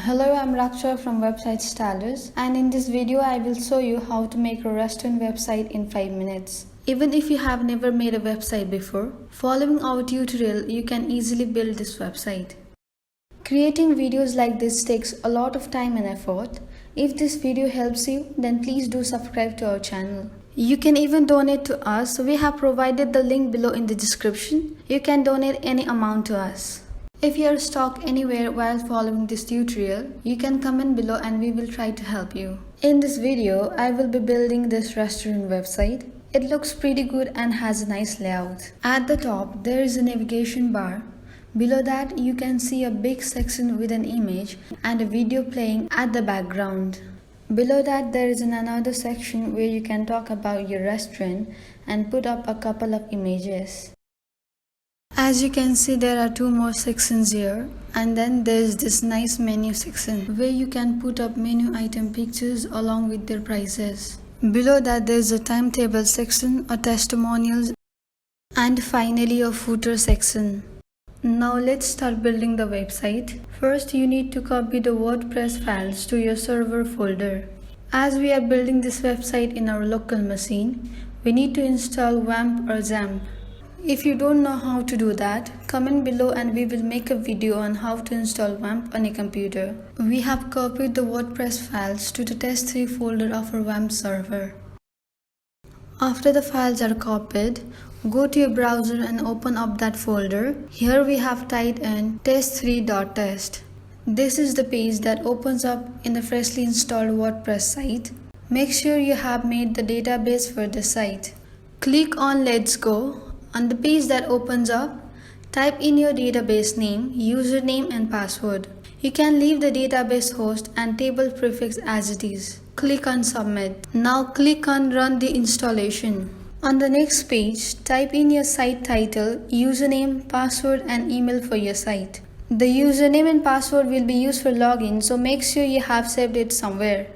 Hello, I'm Raksha from Website Stylist, and in this video I will show you how to make a restaurant website in 5 minutes. Even if you have never made a website before, following our tutorial you can easily build this website. Creating videos like this takes a lot of time and effort. If this video helps you, then please do subscribe to our channel. You can even donate to us. We have provided the link below in the description. You can donate any amount to us. If you are stuck anywhere while following this tutorial, you can comment below and we will try to help you. In this video, I will be building this restaurant website. It looks pretty good and has a nice layout. At the top, there is a navigation bar. Below that, you can see a big section with an image and a video playing at the background. Below that, there is another section where you can talk about your restaurant and put up a couple of images. As you can see, there are two more sections here, and then there is this nice menu section where you can put up menu item pictures along with their prices. Below that, there is a timetable section, a testimonials, and finally a footer section. Now let's start building the website. First, you need to copy the WordPress files to your server folder. As we are building this website in our local machine, we need to install WAMP or XAMPP. If you don't know how to do that, comment below and we will make a video on how to install WAMP on a computer. We have copied the WordPress files to the test3 folder of our WAMP server. After the files are copied, go to your browser and open up that folder. Here we have typed in test3.test. This is the page that opens up in the freshly installed WordPress site. Make sure you have made the database for the site. Click on Let's Go. On the page that opens up, type in your database name, username and password. You can leave the database host and table prefix as it is. Click on Submit. Now click on Run the installation. On the next page, type in your site title, username, password and email for your site. The username and password will be used for login, so make sure you have saved it somewhere.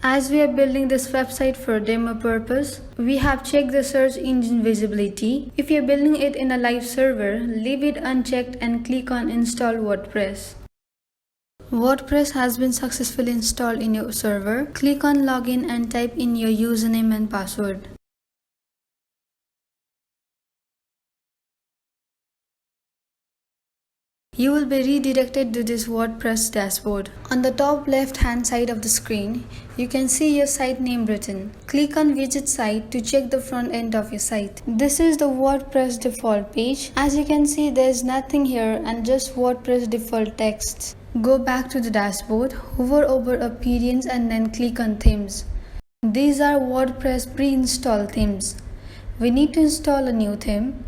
As we are building this website for demo purpose, we have checked the search engine visibility. If you are building it in a live server, leave it unchecked and click on Install WordPress. WordPress has been successfully installed in your server. Click on Login and type in your username and password. You will be redirected to this WordPress dashboard. On the top left hand side of the screen, you can see your site name written. Click on Widget Site to check the front end of your site. This is the WordPress default page. As you can see, there is nothing here and just WordPress default text. Go back to the dashboard, hover over Appearance and then click on Themes. These are WordPress pre-installed themes. We need to install a new theme.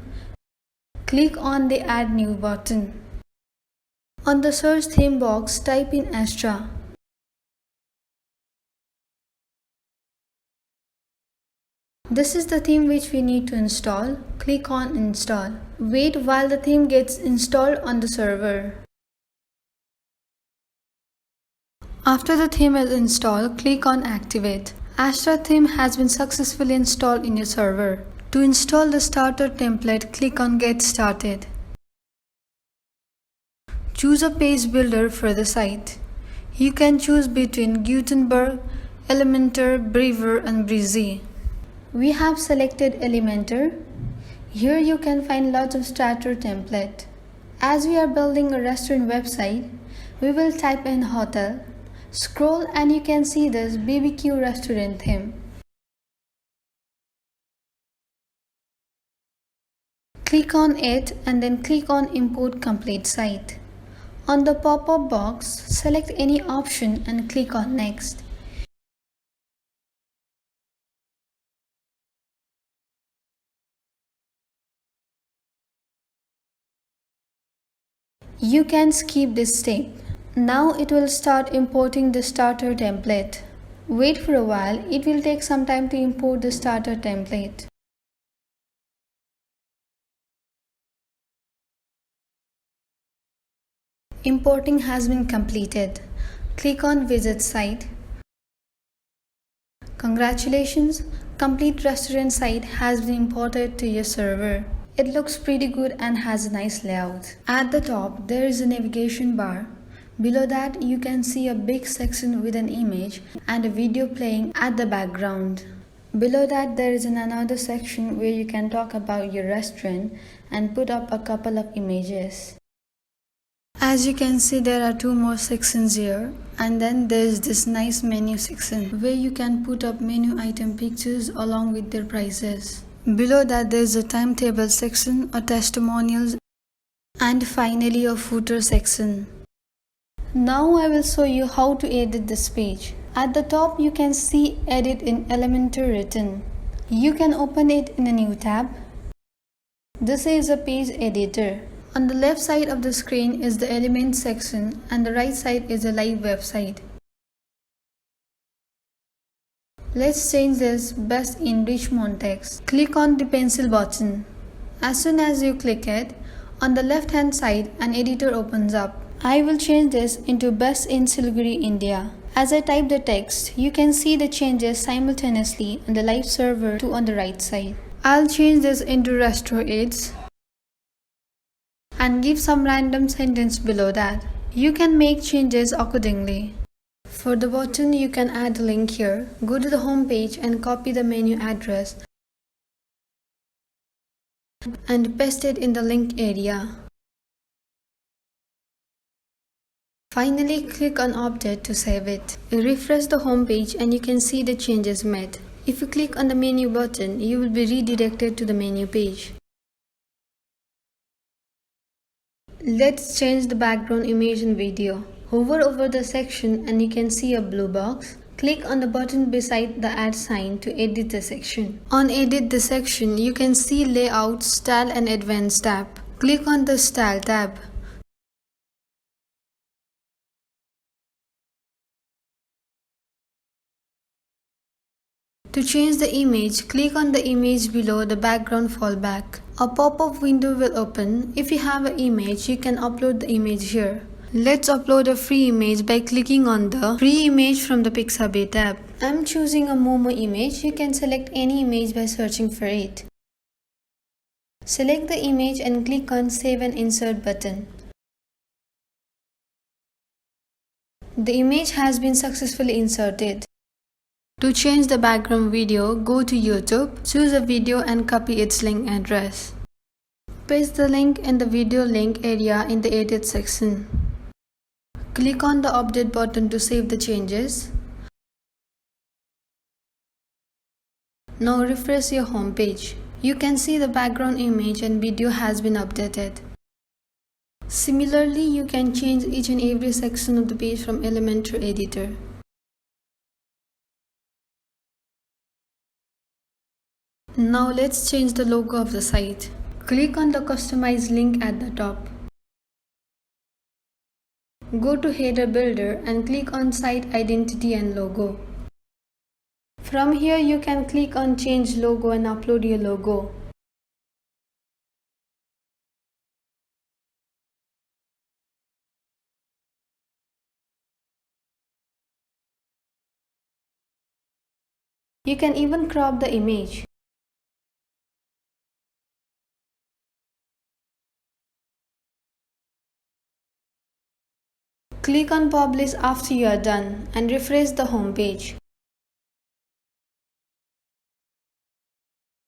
Click on the Add New button. On the search theme box, type in Astra. This is the theme which we need to install. Click on Install. Wait while the theme gets installed on the server. After the theme is installed, click on Activate. Astra theme has been successfully installed in your server. To install the starter template, click on Get Started. Choose a page builder for the site. You can choose between Gutenberg, Elementor, Beaver and Breezy. We have selected Elementor. Here you can find lots of starter template. As we are building a restaurant website, we will type in hotel. Scroll and you can see this BBQ restaurant theme. Click on it and then click on Import Complete Site. On the pop-up box, select any option and click on Next. You can skip this step. Now it will start importing the starter template. Wait for a while, it will take some time to import the starter template. Importing has been completed. Click on Visit Site. Congratulations! Complete restaurant site has been imported to your server. It looks pretty good and has a nice layout. At the top, there is a navigation bar. Below that, you can see a big section with an image and a video playing at the background. Below that, there is another section where you can talk about your restaurant and put up a couple of images. As you can see, there are two more sections here, and then there is this nice menu section where you can put up menu item pictures along with their prices. Below that, there is a timetable section, a testimonials, and finally a footer section. Now I will show you how to edit this page. At the top, you can see Edit in Elementor written. You can open it in a new tab. This is a page editor. On the left side of the screen is the Elements section and the right side is a live website. Let's change this best in Richmond text. Click on the pencil button. As soon as you click it, on the left hand side an editor opens up. I will change this into best in Siliguri, India. As I type the text, you can see the changes simultaneously on the live server too on the right side. I'll change this into restaurant aids and give some random sentence below that. You can make changes accordingly. For the button, you can add a link here. Go to the home page and copy the menu address and paste it in the link area. Finally, click on Update to save it. Refresh the home page and you can see the changes made. If you click on the menu button, you will be redirected to the menu page. Let's change the background image and video. Hover over the section and you can see a blue box. Click on the button beside the add sign to edit the section. On Edit the section, you can see Layout, Style and Advanced tab. Click on the Style tab. To change the image, click on the image below the background fallback. A pop-up window will open. If you have an image, you can upload the image here. Let's upload a free image by clicking on the Free Image from the Pixabay tab. I'm choosing a Momo image. You can select any image by searching for it. Select the image and click on Save and Insert button. The image has been successfully inserted. To change the background video, go to YouTube, choose a video and copy its link address. Paste the link in the video link area in the Edit section. Click on the Update button to save the changes. Now refresh your home page. You can see the background image and video has been updated. Similarly, you can change each and every section of the page from Elementor editor. Now let's change the logo of the site. Click on the Customize link at the top. Go to Header Builder and click on Site Identity and Logo. From here you can click on Change Logo and upload your logo. You can even crop the image. Click on Publish after you are done and refresh the home page.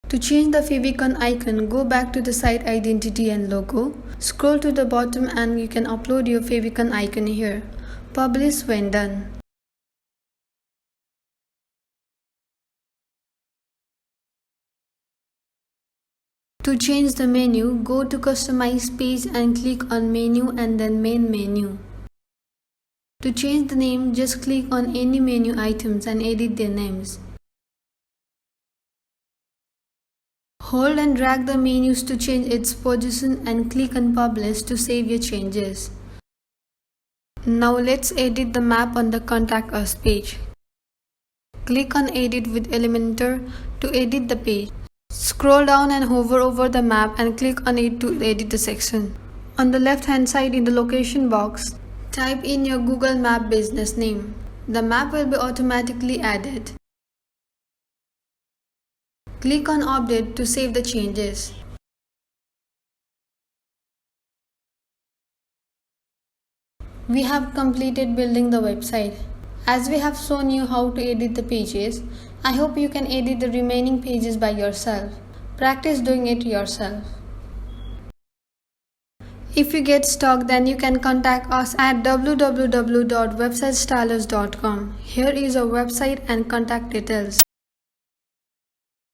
To change the favicon icon, go back to the site identity and logo. Scroll to the bottom and you can upload your favicon icon here. Publish when done. To change the menu, go to Customize page and click on Menu and then Main menu. To change the name, just click on any menu items and edit their names. Hold and drag the menus to change its position and click on Publish to save your changes. Now let's edit the map on the Contact Us page. Click on Edit with Elementor to edit the page. Scroll down and hover over the map and click on it to edit the section. On the left hand side in the location box, type in your Google Map business name. The map will be automatically added. Click on Update to save the changes. We have completed building the website. As we have shown you how to edit the pages, I hope you can edit the remaining pages by yourself. Practice doing it yourself. If you get stuck, then you can contact us at www.websitestylers.com. Here is our website and contact details.